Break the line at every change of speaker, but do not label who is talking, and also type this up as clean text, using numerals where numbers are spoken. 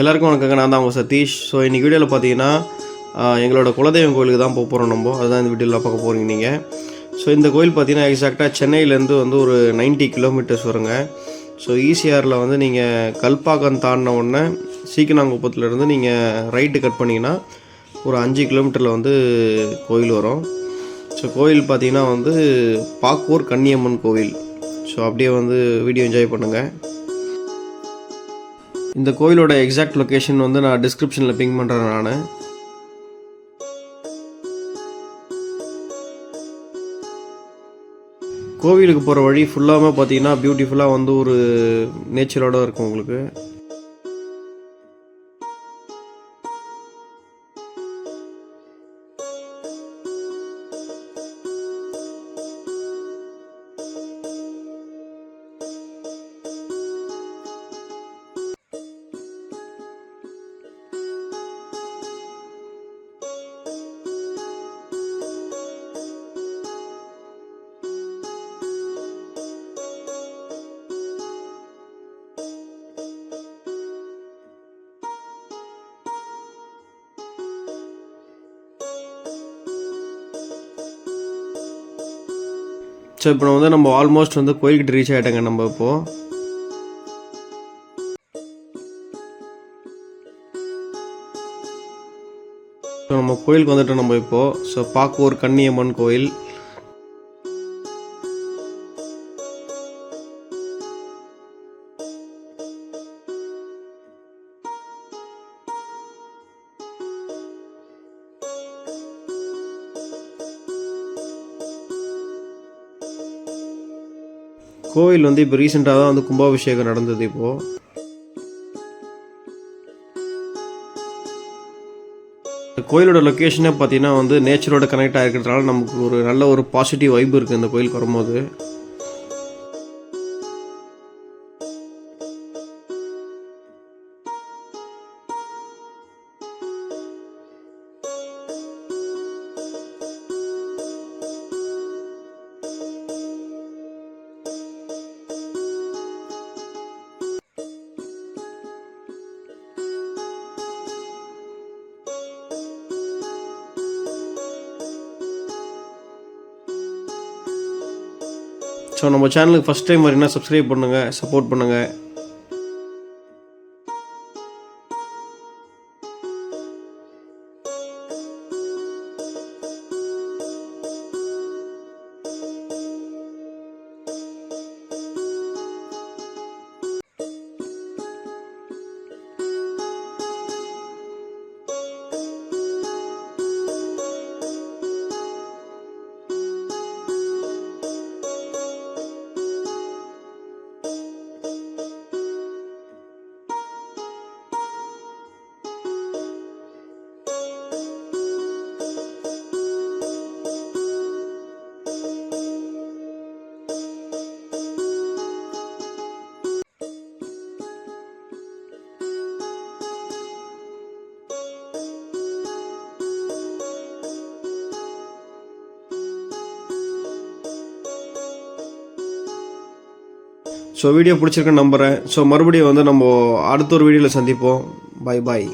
எல்லாருக்கும் வணக்கங்க. நான் தான் உங்கள் சதீஷ். ஸோ இன்றைக்கி வீடியோவில் பார்த்தீங்கன்னா எங்களோட குலதெய்வம் கோயிலுக்கு தான் போக போகிறோம். அதுதான் இந்த வீடியோவில் பார்க்க போகிறீங்க நீங்கள். ஸோ இந்த கோயில் பார்த்தீங்கன்னா எக்ஸாக்டாக சென்னையிலேருந்து வந்து ஒரு 90 கிலோமீட்டர்ஸ் வருங்க. ஸோ ஈசிஆரில் வந்து நீங்கள் கல்பாக்கம் தாண்டின உடனே சீக்கினாங்குப்பத்துலேருந்து நீங்கள் ரைட்டு கட் பண்ணிங்கன்னா ஒரு 5 கிலோமீட்டரில் வந்து கோயில் வரும். ஸோ கோயில் பார்த்தீங்கன்னா வந்து பாக்கூர் கன்னியம்மன் கோவில். ஸோ அப்படியே வந்து வீடியோ என்ஜாய் பண்ணுங்கள். இந்த கோயிலோட எக்ஸாக்ட் லொக்கேஷன் வந்து நான் டிஸ்கிரிப்ஷனில் பிங் பண்ணுறேன் நான். கோவிலுக்கு போகிற வழி ஃபுல்லாக பார்த்தீங்கன்னா பியூட்டிஃபுல்லாக வந்து ஒரு நேச்சரோடு இருக்கும் உங்களுக்கு. ஸோ இப்போ நம்ம ஆல்மோஸ்ட் வந்து கோயில்கிட்ட ரீச் ஆகிட்டாங்க. நம்ம இப்போது ஸோ நம்ம கோயிலுக்கு வந்துட்டோம் நம்ம இப்போது. ஸோ பாக்கூர் கன்னியம்மன் கோயில். கோவில் வந்து இப்போ ரீசெண்டாக தான் வந்து கும்பாபிஷேகம் நடந்தது. இப்போது கோயிலோட லொக்கேஷனே பார்த்தீங்கன்னா வந்து நேச்சரோட கனெக்ட் ஆகிருக்கிறதுனால நமக்கு ஒரு நல்ல ஒரு பாசிட்டிவ் வைப் இருக்குது இந்த கோயிலுக்கு வரும்போது. ஸோ நம்ம சேனலுக்கு ஃபஸ்ட் டைம் வரீங்கன்னா சப்ஸ்கிரைப் பண்ணுங்கள், சப்போர்ட் பண்ணுங்கள். ஸோ வீடியோ பிடிச்சிருக்குன்னு நம்புகிறேன். ஸோ மறுபடியும் வந்து நம்ம அடுத்த ஒரு வீடியோவில் சந்திப்போம். பாய் பாய்.